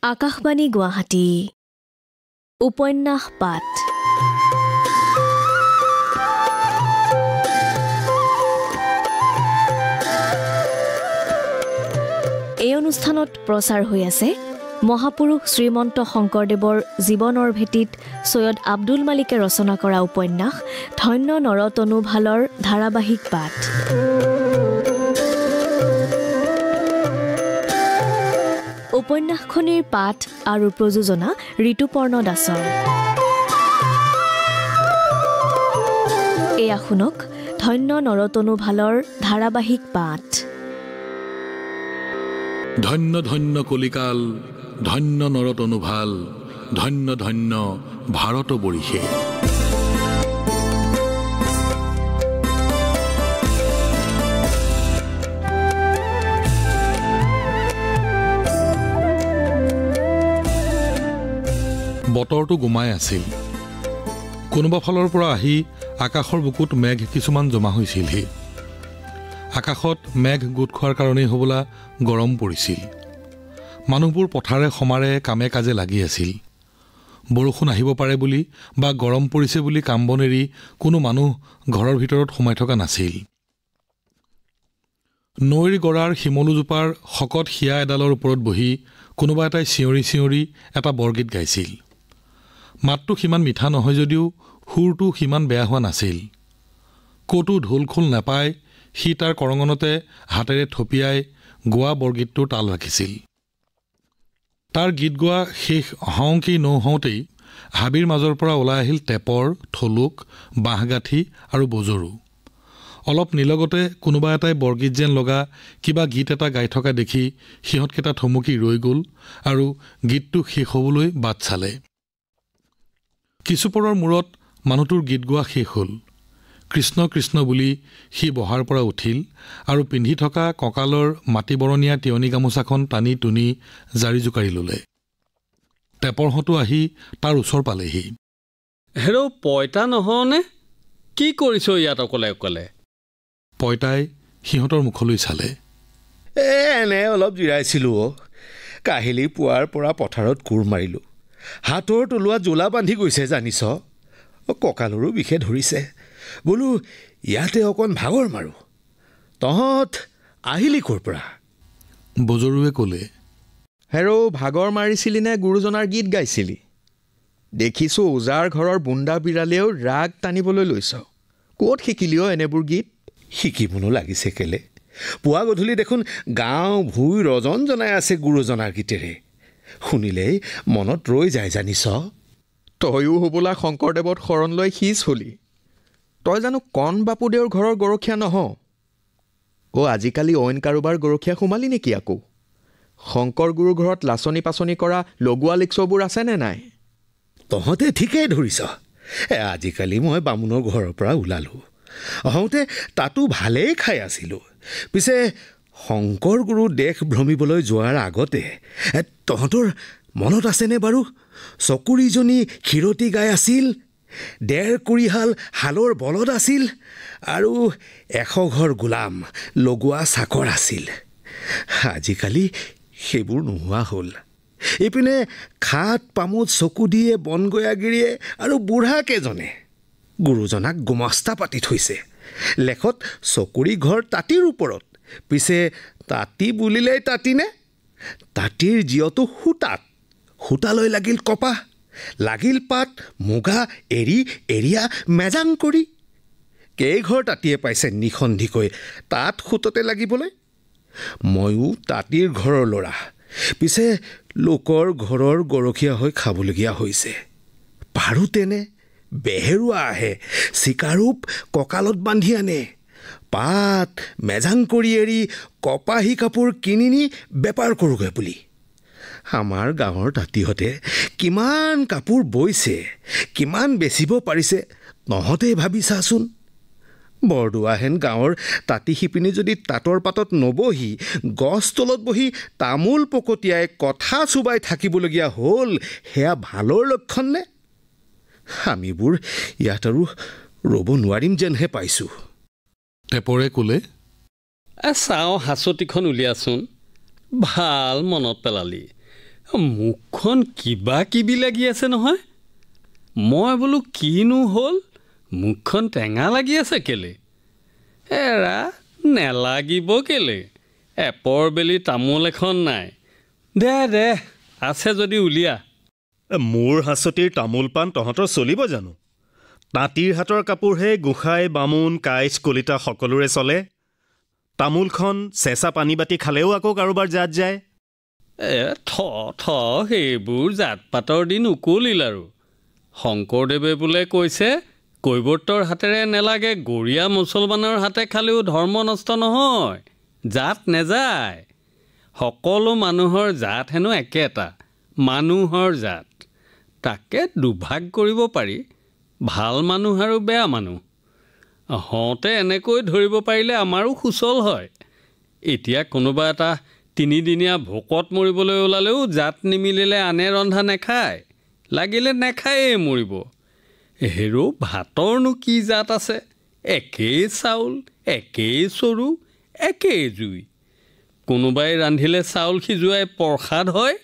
আকাশবাণী গুৱাহাটী উপন্যাস পাঠ এই অনুষ্ঠানত প্ৰচাৰ হৈ আছে মহাপুৰুষ শ্ৰীমন্ত শংকৰদেৱৰ জীৱনৰ ভেটিত সৈয়দ আব্দুল মালিকে ৰচনা কৰা উপন্যাস ধন্য নৰতনু ভালৰ ধাৰাবাহিক পাঠ উপন্যাসখনিৰ পাঠ আৰু প্ৰযোজনা ঋতুপৰ্ণ দাসৰ এয়া শুনক ধন্য নৰতনু ভালৰ ধাৰাবাহিক পাঠ ধন্য ধন্য কলিকাল ধন্য নৰতনু ভাল ধন্য ধন্য ভাৰত বৰিষে বতৰটো গুমাই আছিল কোনোবা ফালৰ পৰা আহি আকাশৰ বুকুত মেঘ কিছুমান জমা হৈছিলহি আকাশত মেঘ গোট খোৱাৰ কাৰণেই হ'বলা গৰম পৰিছিল মানুহবোৰ পথাৰে সমাৰে কামে কাজে লাগি আছিল বৰষুণ আহিব পাৰে বুলি বা গৰম পৰিছে বুলি কাম বন এৰি কোনো মানুহ ঘৰৰ ভিতৰত সোমাই থকা নাছিল নৈৰ গৰাৰ শিমলুজোপাৰ শকত শিয়া এডালৰ ওপৰত বহি কোনোবা এটাই চিঞৰি চিঞৰি এটা বৰগীত গাইছিল মাতটো সিমান মিঠা নহয় যদিও সুৰটো সিমান বেয়া হোৱা নাছিল ক'তো ঢোল খোল নাপায় সি তাৰ কৰঙনতে হাতেৰে থপিয়াই গোৱা বৰগীতটোৰ তাল ৰাখিছিল তাৰ গীত গোৱা শেষ হওঁকি নহওঁতেই হাবিৰ মাজৰ পৰা ওলাই আহিল টেপৰ থলুক বাঁহগাঠি আৰু বজৰু অলপ নিলগতে কোনোবা এটাই বৰগীত যেন লগা কিবা গীত এটা গাই থকা দেখি সিহঁতকেইটা থমকি ৰৈ গ'ল আৰু গীতটো শেষ হ'বলৈ বাট চালে কিছুপৰৰ মূৰত মানুহটোৰ গীত গোৱা শেষ হ'ল কৃষ্ণ কৃষ্ণ বুলি সি বহাৰ পৰা উঠিল আৰু পিন্ধি থকা কঁকালৰ মাটিবৰণীয়া তিয়নি গামোচাখন টানি টুনি জাৰি জোকাৰি ল'লে টেপৰহঁতো আহি তাৰ ওচৰ পালেহি হেৰৌ পইতা নহওঁনে কি কৰিছ ইয়াত অকলে অকলে পইতাই সিহঁতৰ মুখলৈ চালে এনে অলপ জিৰাইছিলোঁ কাহিলি পুৱাৰ পৰা পথাৰত কোৰ মাৰিলোঁ হাতৰ তলুৱাত জোলা বান্ধি গৈছে জানিছ কঁকালৰো বিষে ধৰিছে বোলো ইয়াতে অকণ ভাগৰ মাৰোঁ তহঁত আহিলি ক'ৰ পৰা বজৰুৱে ক'লে হেৰৌ ভাগৰ মাৰিছিলি নে গুৰুজনাৰ গীত গাইছিলি দেখিছোঁ ওজাৰ ঘৰৰ বুন্দা বিৰালেও ৰাগ টানিবলৈ লৈছ ক'ত শিকিলি এনেবোৰ গীত শিকিবনো লাগিছে কেলে পুৱা গধূলি দেখোন গাঁও ভুঁই ৰজন জনাই আছে গুৰুজনাৰ গীতেৰে শুনিলেই মনত ৰৈ যায় জানিছ তয়ো হ'বলা শংকৰদেৱত শৰণ লৈ সিজ হলি তই জানো কণ বাপুদেউৰ ঘৰৰ গৰখীয়া নহওঁ আজিকালি অইন কাৰোবাৰ গৰখীয়া সোমালি নেকি আকৌ শংকৰ গুৰুৰ ঘৰত লাচনি পাচনি কৰা লগোৱা লিক্সবোৰ আছেনে নাই তহঁতে ঠিকেই ধৰিছ আজিকালি মই বামুণৰ ঘৰৰ পৰা ওলালোঁ হওঁতে তাতো ভালেই খাই আছিলোঁ পিছে শংকৰ গুৰু দেশ ভ্ৰমিবলৈ যোৱাৰ আগতে তহঁতৰ মনত আছেনে বাৰু চকুৰিজনী ক্ষীৰতী গাই আছিল ১.৫ কুৰিহাল হালৰ বলদ আছিল আৰু ১০০ ঘৰ গোলাম লগোৱা চাকৰ আছিল আজিকালি সেইবোৰ নোহোৱা হ'ল এইপিনে খাট পামুত চকু দিয়ে বনগয়াগিৰিয়ে আৰু বুঢ়াকেইজনে গুৰুজনাক গুমস্তা পাতি থৈছে লেখত চকুৰি ঘৰ তাঁতিৰ ওপৰত পিছে তাঁতি বুলিলেই তাঁতিনে তাঁতিৰ জীয়তো সূতালৈ লাগিল কপাহ লাগিল পাত মুগা এৰি এৰিয়া মেজাং কৰি কেইঘৰ তাঁতিয়ে পাইছে নিসন্ধিকৈ তাঁত সূততে লাগিবলৈ ময়ো তাঁতিৰ ঘৰৰ ল'ৰা পিছে লোকৰ ঘৰৰ গৰখীয়া হৈ খাবলগীয়া হৈছে পাৰোতেনে বেহেৰুৱা আহে চিকাৰূপ কঁকালত বান্ধি আনে পাত মেজাং কৰি এৰি কপাহী কাপোৰ কিনি নি বেপাৰ কৰোগৈ বুলি আমাৰ গাঁৱৰ তাঁতিহঁতে কিমান কাপোৰ বৈছে কিমান বেচিব পাৰিছে তহঁতেই ভাবি চাচোন বৰদোৱাহেন গাঁৱৰ তাঁতি শিপিনী যদি তাঁতৰ পাতত নবহি গছ তলত বহি তামোল পকতিয়াই কথা চুবাই থাকিবলগীয়া হ'ল সেয়া ভালৰ লক্ষণ নে আমিবোৰ ইয়াত আৰু ৰ'ব নোৱাৰিম যেনহে পাইছোঁ টেপৰে ক'লে চাওঁ হাঁচতিখন উলিয়াচোন ভাল মনত পেলালি মুখখন কিবা কিবি লাগি আছে নহয়। মই বোলো কিনো হ'ল, মুখখন টেঙা লাগি আছে কেলে? এৰা নেলাগিব কেলে? এপৰ বেলি তামোল এখন নাই। দে আছে যদি উলিয়া। মোৰ হাঁচতিৰ তামোল পাণ তহঁতৰ চলিব জানো? তাঁতিৰ হাতৰ কাপোৰহে গোঁসাই বামুণ কাইজ কলিতা সকলোৰে চলে। তামোলখন চেঁচা পানী বাতি খালেও আকৌ কাৰোবাৰ জাত যায়। সেইবোৰ জাত পাতৰ দিন উকলিল আৰু। শংকৰদেৱে বোলে কৈছে কৈৱৰ্তৰ হাতেৰে নেলাগে, গৰীয়া মুছলমানৰ হাতে খালেও ধৰ্ম নষ্ট নহয়, জাত নেযায়। সকলো মানুহৰ জাত হেনো একেটা, মানুহৰ জাত। তাকে দুভাগ কৰিব পাৰি, ভাল মানুহ আৰু বেয়া মানুহ। হওঁতে এনেকৈ ধৰিব পাৰিলে আমাৰো সুচল হয়। এতিয়া কোনোবা এটা তিনিদিনীয়া ভোকত মৰিবলৈ ওলালেও জাত নিমিলিলে আনে ৰন্ধা নেখায়, লাগিলে নেখায়েই মৰিব। হেৰৌ ভাতৰনো কি জাত আছে? একেই চাউল, একেই চৰু, একেই জুই। কোনোবাই ৰান্ধিলে চাউল সিজুৱাই প্ৰসাদ হয়,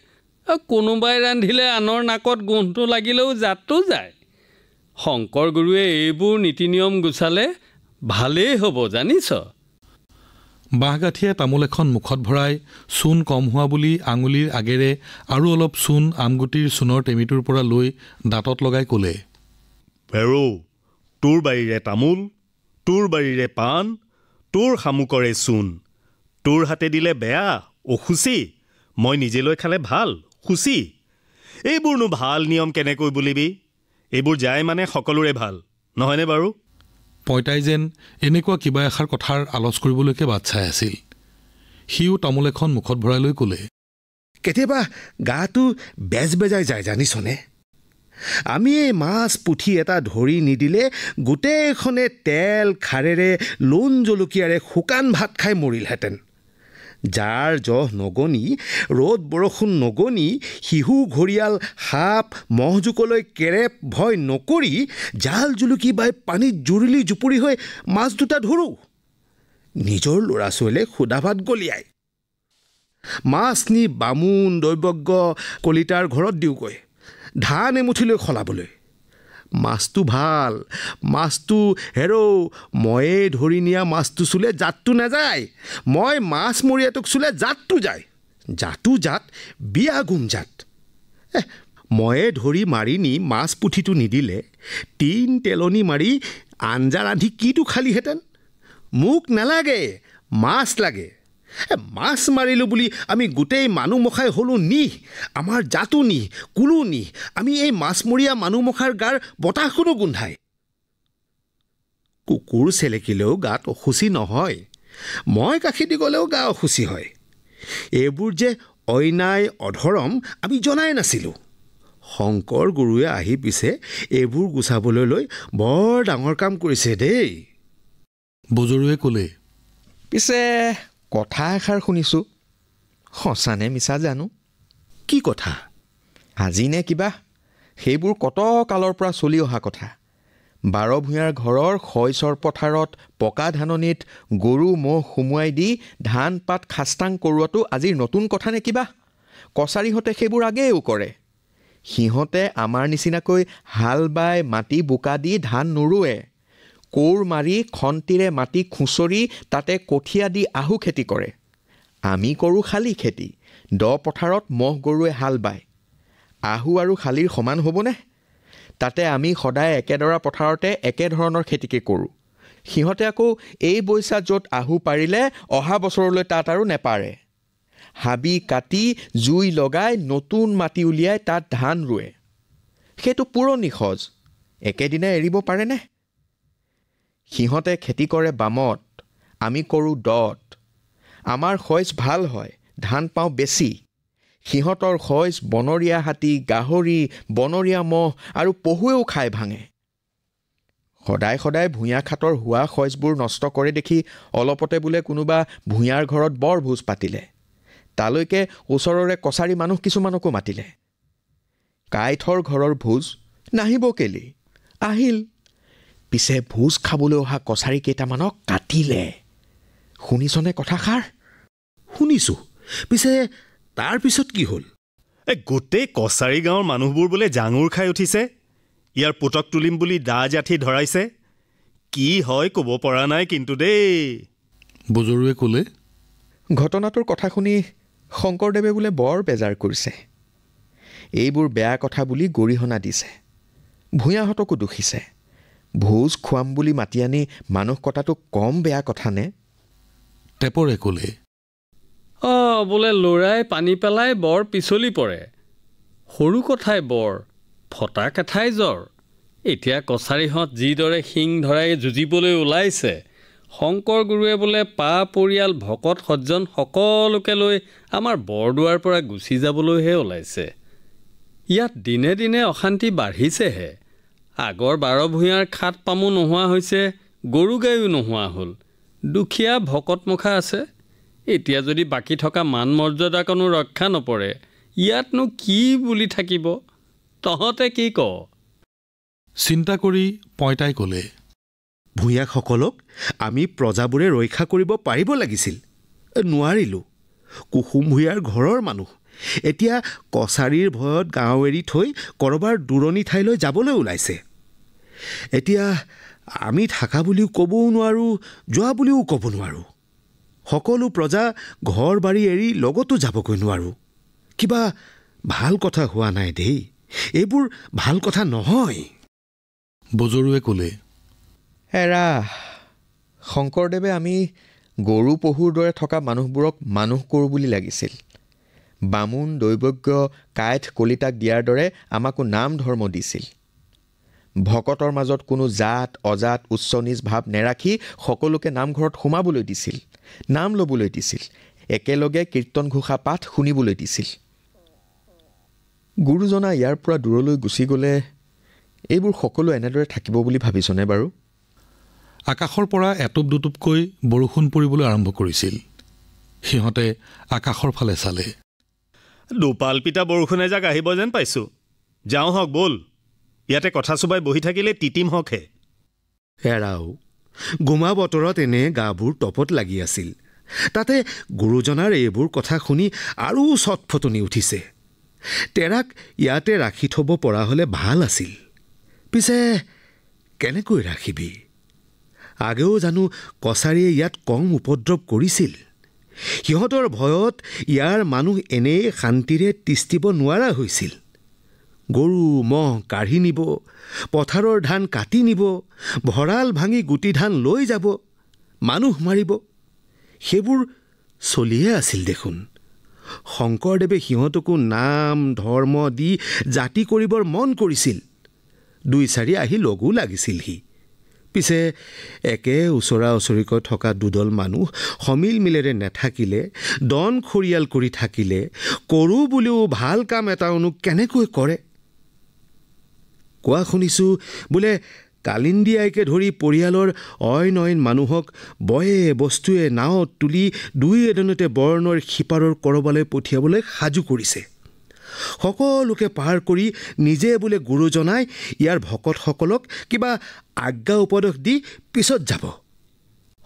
কোনোবাই ৰান্ধিলে আনৰ নাকত গোন্ধটো লাগিলেও জাতটো যায়। শংকৰ গুৰুৱে এইবোৰ নীতি নিয়ম গুচালে ভালেই হ'ব জানিছ। বাঁহগাঠিয়ে তামোল এখন মুখত ভৰাই চূণ কম হোৱা বুলি আঙুলিৰ আগেৰে আৰু অলপ চূণ আমগুটিৰ চূণৰ টেমিটোৰ পৰা লৈ দাঁতত লগাই ক'লে, ভেৰৌ, তোৰ বাৰীৰে তামোল, তোৰ বাৰীৰে পাণ, তোৰ শামুকৰে চূণ। তোৰ হাতে দিলে বেয়া, অসুচি, মই নিজে লৈ খালে ভাল, সুচি। এইবোৰনো ভাল নিয়ম কেনেকৈ বুলিবি? এইবোৰ যায় মানে সকলোৰে ভাল, নহয়নে বাৰু? পইতাই যেন এনেকুৱা কিবা এষাৰ কথাৰ আলোচ কৰিবলৈকে বাট চাই আছিল। সিও তামোল এখন মুখত ভৰাই লৈ ক'লে, কেতিয়াবা গাটো বেজ বেজাই যায় জানিছনে? আমি এই মাছ পুঠি এটা ধৰি নিদিলে গোটেইখনে তেল খাৰেৰে লোণ জলকীয়াৰে শুকান ভাত খাই মৰিলহেঁতেন। যাৰ জহ নগনি, ৰ'দ বৰষুণ নগনি, শিহু ঘৰিয়াল সাপ মহজোকলৈ কেৰেপ ভয় নকৰি জাল জুলুকি বাই পানীত জুৰুলি জুপুৰি হৈ মাছ দুটা ধৰোঁ। নিজৰ ল'ৰা ছোৱালীয়ে সুদা ভাত গলিয়াই মাছ নি বামুণ দৈৱজ্ঞ কলিতাৰ ঘৰত দিওঁগৈ, ধান এমুঠিলৈ সলাবলৈ। মাছটো ভাল, মাছটো হেৰৌ ময়ে ধৰি নিয়া মাছটো চুলে জাতটো নাযায়, মই মাছ মৰিয়াটোক চুলে জাতটো যায়। জাতো জাত, বিয়া গুম জাত। ময়ে ধৰি মাৰি নি মাছ পুঠিটো নিদিলে তিন তেলনি মাৰি আঞ্জা ৰান্ধি কিটো খালিহেঁতেন? মোক নালাগে, মাছ লাগে। মাছ মাৰিলোঁ বুলি আমি গোটেই মানুহমখাই হ'লোঁ নি, আমাৰ জাতো নি, কুলো নি, আমি এই মাছমৰীয়া মানুহমখাৰ গাৰ বতাহখনো গোন্ধায়। কুকুৰ চেলেকিলেও গাত অসুচি নহয়, মই কাষি দি গ'লেও গা অসুচি হয়। এইবোৰ যে অন্যায় অধৰম আমি জনাই নাছিলোঁ। শংকৰ গুৰুৱে আহি পিছে এইবোৰ গুচাবলৈ লৈ বৰ ডাঙৰ কাম কৰিছে দেই। বজৰুৱে ক'লে, পিছে কথা এষাৰ শুনিছোঁ, সঁচানে মিছা জানো? কি কথা? আজি নে কিবা, সেইবোৰ কত কালৰ পৰা চলি অহা কথা। 12 ভূঞাৰ ঘৰৰ শইচৰ পথাৰত পকা ধাননিত গৰু ম'হ সুমুৱাই দি ধান পাত খাস্তাং কৰোৱাটো আজিৰ নতুন কথা নে কিবা? কছাৰীহঁতে সেইবোৰ আগেয়েও কৰে। সিহঁতে আমাৰ নিচিনাকৈ হাল বাই মাটি বোকা দি ধান নোৰোৱে, কোৰ মাৰি খন্তিৰে মাটি খুচৰি তাতে কঠীয়া দি আহু খেতি কৰে। আমি কৰোঁ শালি খেতি, দ পথাৰত মহ গৰুৱে হাল বায়। আহু আৰু শালিৰ সমান হ'বনে? তাতে আমি সদায় একেডৰা পথাৰতে একেধৰণৰ খেতিকে কৰোঁ। সিহঁতে আকৌ এই বৈচা য'ত আহু পাৰিলে অহা বছৰলৈ তাত আৰু নেপাৰে। হাবি কাটি জুই লগাই নতুন মাটি উলিয়াই তাত ধান ৰুৱে। সেইটো পুৰণি সজ, একেদিনাই এৰিব পাৰেনে? সিহঁতে খেতি কৰে বামত, আমি কৰোঁ দত। আমাৰ শইচ ভাল হয়, ধান পাওঁ বেছি। সিহঁতৰ শইচ বনৰীয়া হাতী, গাহৰি, বনৰীয়া মহ আৰু পহুৱেও খাই ভাঙে। সদায় সদায় ভূঞা খাতৰ হোৱা শইচবোৰ নষ্ট কৰে দেখি অলপতে বোলে কোনোবা ভূঞাৰ ঘৰত বৰ ভোজ পাতিলে। তালৈকে ওচৰৰে কছাৰী মানুহ কিছুমানকো মাতিলে। কাইঠৰ ঘৰৰ ভোজ, নাহিব কেলি? আহিল। পিছে ভোজ খাবলৈ অহা কছাৰী কেইটামানক কাটিলে। শুনিছনে কথাষাৰ? শুনিছোঁ। পিছে তাৰ পিছত কি হ'ল? গোটেই কছাৰী গাঁৱৰ মানুহবোৰ বোলে জাঙুৰ খাই উঠিছে, ইয়াৰ পুতক তুলিম বুলি দা জাঠি ধৰাইছে। কি হয় ক'ব পৰা নাই কিন্তু দেই। বুজৰুৱে ক'লে, ঘটনাটোৰ কথা শুনি শংকৰদেৱে বোলে বৰ বেজাৰ কৰিছে। এইবোৰ বেয়া কথা বুলি গৰিহণা দিছে, ভূঞাহঁতকো দুখিছে। ভোজ খুৱাম বুলি মাতি আনি মানুহ কটাটো কম বেয়া কথা নে? টেপৰে ক'লে, বোলে ল'ৰাই পানী পেলাই বৰ পিছলি পৰে, সৰু কথাই বৰ, ফটা কেঠাই জ্বৰ। এতিয়া কছাৰীহঁত যিদৰে শিং ধৰাই যুঁজিবলৈ ওলাইছে, শংকৰ গুৰুৱে বোলে পা পৰিয়াল ভকত সজ্জন সকলোকে লৈ আমাৰ বৰদোৱাৰ পৰা গুচি যাবলৈহে ওলাইছে। ইয়াত দিনে দিনে অশান্তি বাঢ়িছেহে। আগৰ 12 ভূঞাৰ খাট পামো নোহোৱা হৈছে, গৰু গায়ো নোহোৱা হ'ল। দুখীয়া ভকতমুখা আছে। এতিয়া যদি বাকী থকা মান মৰ্যাদাকণো ৰক্ষা নপৰে, ইয়াতনো কি বুলি থাকিব? তহঁতে কি ক? চিন্তা কৰি পইতাই ক'লে, ভূঞাসকলক আমি প্ৰজাবোৰে ৰক্ষা কৰিব পাৰিব লাগিছিল, নোৱাৰিলোঁ। কুসুম ভূঞাৰ ঘৰৰ মানুহ এতিয়া কছাৰীৰ ভয়ত গাঁও এৰি থৈ ক'ৰবাৰ দূৰণি ঠাইলৈ যাবলৈ ওলাইছে। এতিয়া আমি থাকা বুলিও ক'বও নোৱাৰোঁ, যোৱা বুলিও ক'ব নোৱাৰোঁ। সকলো প্ৰজা ঘৰ বাৰী এৰি লগতো যাবগৈ নোৱাৰোঁ। কিবা ভাল কথা হোৱা নাই দেই, এইবোৰ ভাল কথা নহয়। বুজৰুৱে ক'লে, এৰা, শংকৰদেৱে আমি গৰু পহুৰ দৰে থকা মানুহবোৰক মানুহ কৰোঁ বুলি লাগিছিল। বামুণ দৈৱজ্ঞ কাইঠ কলিতাক দিয়াৰ দৰে আমাকো নাম ধৰ্ম দিছিল। ভকতৰ মাজত কোনো জাত অজাত উচ্চ নিজ ভাৱ নেৰাখি সকলোকে নামঘৰত সোমাবলৈ দিছিল, নাম ল'বলৈ দিছিল, একেলগে কীৰ্তন ঘোষা পাঠ শুনিবলৈ দিছিল। গুৰুজনা ইয়াৰ পৰা দূৰলৈ গুচি গ'লে এইবোৰ সকলো এনেদৰে থাকিব বুলি ভাবিছনে বাৰু? আকাশৰ পৰা এটোপ দুটোপকৈ বৰষুণ পৰিবলৈ আৰম্ভ কৰিছিল। সিহঁতে আকাশৰ ফালে চালে। দুপালপিতা বৰষুণ এজাক আহিব যেন পাইছোঁ। যাওঁ হওক ব'ল, ইয়াতে কথা চোবাই বহি থাকিলে তিতিম হকহে। এৰাও, গোমা বতৰত এনে গাবোৰ টপত লাগি আছিল। তাতে গুৰুজনাৰ এইবোৰ কথা শুনি আৰু চটফটনি উঠিছে। তেৰাক ইয়াতে ৰাখি থ'ব পৰা হ'লে ভাল আছিল। পিছে কেনেকৈ ৰাখিবি? আগেও জানো কছাৰীয়ে ইয়াত কম উপদ্ৰৱ কৰিছিল? সিহঁতৰ ভয়ত ইয়াৰ মানুহ এনেই শান্তিৰে তিষ্ঠিব নোৱাৰা হৈছিল। গৰু ম'হ কাঢ়ি নিব, পথাৰৰ ধান কাটি নিব, ভঁৰাল ভাঙি গুটি ধান লৈ যাব, মানুহ মাৰিব, সেইবোৰ চলিয়ে আছিল দেখোন। শংকৰদেৱে সিহঁতকো নাম ধৰ্ম দি জাতি কৰিবৰ মন কৰিছিল। 2-4 আহি লগো লাগিছিলহি। পিছে একে ওচৰা ওচৰিকৈ থকা দুদল মানুহ সমিল মিলেৰে নেথাকিলে, দন খৰিয়াল কৰি থাকিলে, কৰোঁ বুলিও ভাল কাম এটাওনো কেনেকৈ কৰে? কোৱা শুনিছোঁ বোলে কালিন্দী আইকে ধৰি পৰিয়ালৰ অইন মানুহক বয়ে বস্তুৱে নাৱত তুলি 2 এদিনতে বৰ্ণৰ সিপাৰৰ কৰবালৈ পঠিয়াবলৈ সাজু কৰিছে। সকলোকে পাৰ কৰি নিজে বোলে গুৰুজনাই ইয়াৰ ভকতসকলক কিবা আজ্ঞা উপদেশ দি পিছত যাব।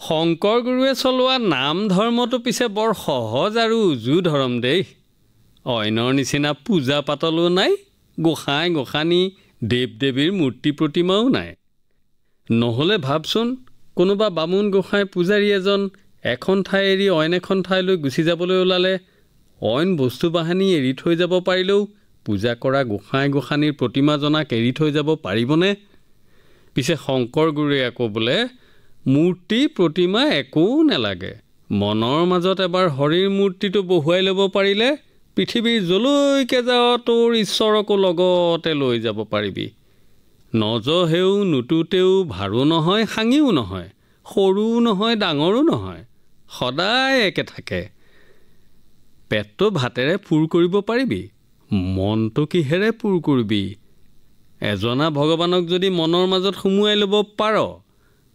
শংকৰ গুৰুৱে চলোৱা নাম ধৰ্মটো পিছে বৰ সহজ আৰু উজু ধৰম দেই। অইনৰ নিচিনা পূজা পাতলো নাই, গোসাঁই গোসাঁনী দেৱ দেৱীৰ মূৰ্তি প্ৰতিমাও নাই। নহ'লে ভাবচোন, কোনোবা বামুণ গোসাঁই পূজাৰী এজন এখন ঠাই এৰি অইন এখন ঠাইলৈ গুচি যাবলৈ ওলালে, অইন বস্তু বাহানি এৰি থৈ যাব পাৰিলেও পূজা কৰা গোসাঁই গোসাঁনীৰ প্ৰতিমাজনাক এৰি থৈ যাব পাৰিবনে? পিছে শংকৰ গুৰুৱে আকৌ বোলে মূৰ্তি প্ৰতিমা একো নেলাগে, মনৰ মাজত এবাৰ হৰিৰ মূৰ্তিটো বহুৱাই ল'ব পাৰিলে পৃথিৱীৰ যলৈকে যাৱ তোৰ ঈশ্বৰকো লগতে লৈ যাব পাৰিবি। নজহেও নুতুতেও ভাৰো নহয়, সাঙিও নহয়, সৰুও নহয়, ডাঙৰো নহয়, সদায় একে থাকে। পেটটো ভাতেৰে পূৰ কৰিব পাৰিবি, মনটো কিহেৰে পূৰ কৰিবি? এজনা ভগৱানক যদি মনৰ মাজত সুমুৱাই ল'ব পাৰ,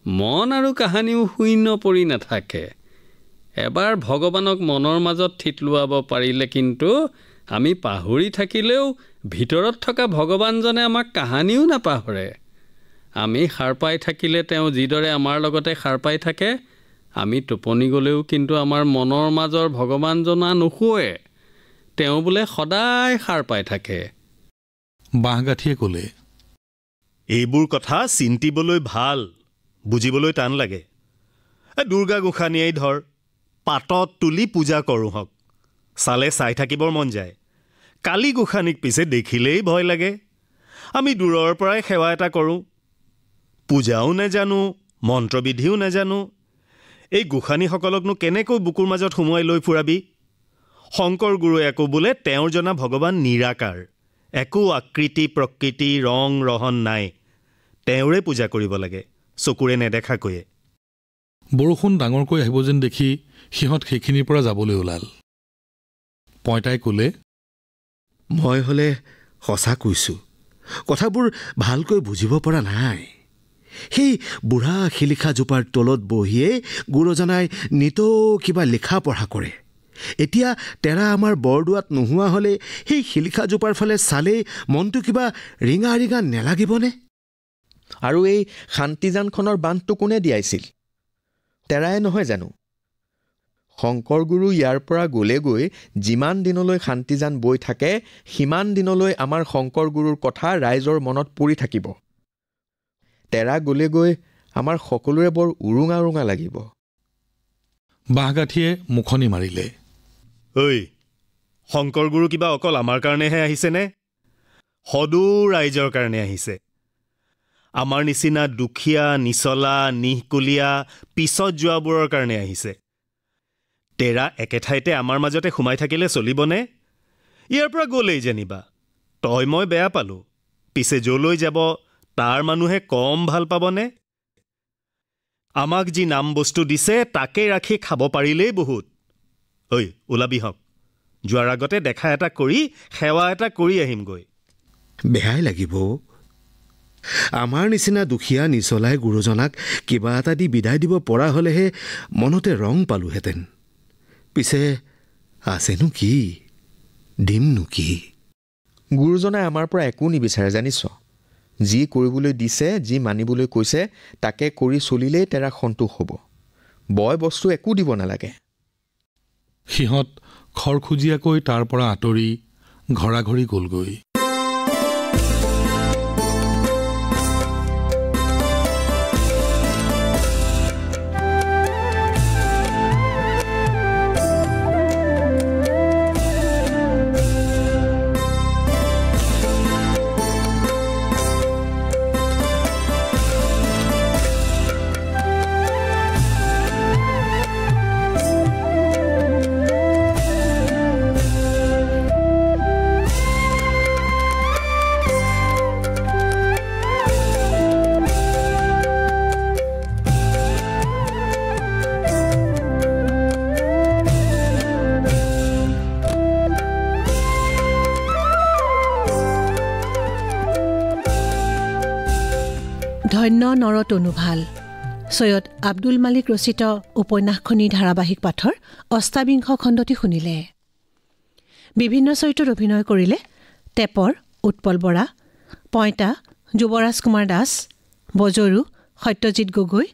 মন আৰু কাহানিও শূন্য পৰি নাথাকে। এবাৰ ভগৱানক মনৰ মাজত থিতলোৱাব পাৰিলে কিন্তু আমি পাহৰি থাকিলেও ভিতৰত থকা ভগৱানজনে আমাক কাহানিও নাপাহৰে। আমি সাৰ পাই থাকিলে তেওঁ যিদৰে আমাৰ লগতে সাৰ পাই থাকে, আমি টোপনি গ'লেও কিন্তু আমাৰ মনৰ মাজৰ ভগৱানজনা নুশুৱে। তেওঁ বোলে সদায় সাৰ পাই থাকে। বাঁহগাঠিয়ে ক'লে, এইবোৰ কথা চিন্তিবলৈ ভাল, বুজিবলৈ টান লাগে। দুৰ্গা গোসাঁনীয়ে ধৰ পাতত তুলি পূজা কৰোঁহক, চালে চাই থাকিবৰ মন যায়। কালি গোসাঁনীক পিছে দেখিলেই ভয় লাগে। আমি দূৰৰ পৰাই সেৱা এটা কৰোঁ, পূজাও নেজানো, মন্ত্ৰবিধিও নেজানো। এই গোসাঁনীসকলকনো কেনেকৈ বুকুৰ মাজত সোমোৱাই লৈ ফুৰাবি? শংকৰ গুৰুৱে আকৌ বোলে তেওঁৰ জনা ভগৱান নিৰাকাৰ, একো আকৃতি প্ৰকৃতি ৰং ৰহন নাই, তেওঁৰে পূজা কৰিব লাগে, চকুৰে নেদেখাকৈয়ে। বৰষুণ ডাঙৰকৈ আহিব যেন দেখি সিহঁত সেইখিনিৰ পৰা যাবলৈ ওলাল। পইতাই ক'লে, মই হ'লে সঁচা কৈছোঁ, কথাবোৰ ভালকৈ বুজিব পৰা নাই। সেই বুঢ়া শিলিখাজোপাৰ তলত বহিয়ে গুৰুজনাই নিতৌ কিবা লিখা পঢ়া কৰে। এতিয়া তেৰা আমাৰ বৰদোৱাত নোহোৱা হ'লে সেই শিলিখাজোপাৰ ফালে চালেই মনটো কিবা ৰিঙা ৰিঙা নেলাগিবনে? আৰু এই শান্তিজানখনৰ বান্ধটো কোনে দিয়াইছিল? তেৰাই নহয় জানো? শংকৰ গুৰু ইয়াৰ পৰা গ'লে গৈ যিমান দিনলৈ শান্তিজান বৈ থাকে, সিমান দিনলৈ আমাৰ শংকৰ গুৰুৰ কথা ৰাইজৰ মনত পৰি থাকিব। তেৰা গ'লে গৈ আমাৰ সকলোৰে বৰ উৰুঙা উৰুঙা লাগিব। বাঁহগাঠিয়ে মুখনি মাৰিলে, ঐ, শংকৰ গুৰু কিবা অকল আমাৰ কাৰণেহে আহিছেনে? সদৌ ৰাইজৰ কাৰণে আহিছে। আমাৰ নিচিনা দুখীয়া, নিচলা, নিঃকুলীয়া, পিছত যোৱাবোৰৰ কাৰণে আহিছে। তেৰা একেঠাইতে আমাৰ মাজতে সোমাই থাকিলে চলিবনে? ইয়াৰ পৰা গ'লেই যেনিবা তই মই বেয়া পালোঁ, পিছে যলৈ যাব তাৰ মানুহে কম ভাল পাবনে? আমাক যি নাম বস্তু দিছে তাকে ৰাখি খাব পাৰিলেই বহুত। ঐ, ওলাবি হওক, যোৱাৰ আগতে দেখা এটা কৰি সেৱা এটা কৰি আহিমগৈ। বেয়াই লাগিব। আমাৰ নিচিনা দুখীয়া নিচলাই গুৰুজনাক কিবা এটা দি বিদায় দিব পৰা হ'লেহে মনতে ৰং পালোহেঁতেন। পিছে আছেনো কি, দিমনো কি? গুৰুজনাই আমাৰ পৰা একো নিবিচাৰে জানিছ। যি কৰিবলৈ দিছে, যি মানিবলৈ কৈছে তাকে কৰি চলিলেই তেৰা সন্তোষ হ'ব। বয় বস্তু একো দিব নালাগে। সিহঁত খৰখুজীয়াকৈ তাৰ পৰা আঁতৰি ঘৰাঘৰি গ'লগৈ। ধন্য নৰতনু ভাল সৈয়দ আব্দুল মালিক ৰচিত উপন্যাসখনি ধাৰাবাহিক পাঠৰ অষ্টাবিংশ খণ্ডটি শুনিলে। বিভিন্ন চৰিত্ৰত অভিনয় কৰিলে টেপৰ উৎপল বৰা, পইতা যুৱৰাজ কুমাৰ দাস, বজৰু সত্যজিৎ গগৈ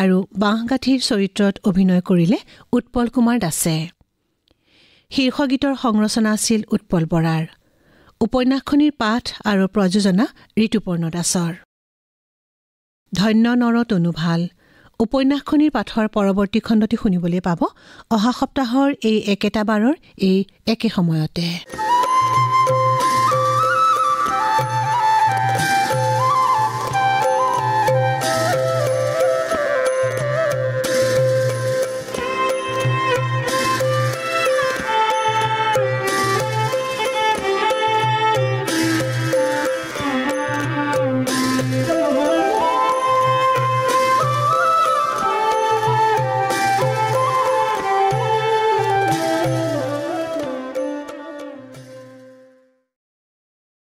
আৰু বাঁহগাঠিৰ চৰিত্ৰত অভিনয় কৰিলে উৎপল কুমাৰ দাসে। শীৰ্ষগীতৰ সংৰচনা আছিল উৎপল বৰাৰ। উপন্যাসখনিৰ পাঠ আৰু প্ৰযোজনা ঋতুপৰ্ণ দাসৰ। ধন্য নৰতনু ভাল উপন্যাসখনিৰ পাঠৰ পৰৱৰ্তী খণ্ডটি শুনিবলৈ পাব অহা সপ্তাহৰ এই একেটা বাৰৰ এই একে সময়তে।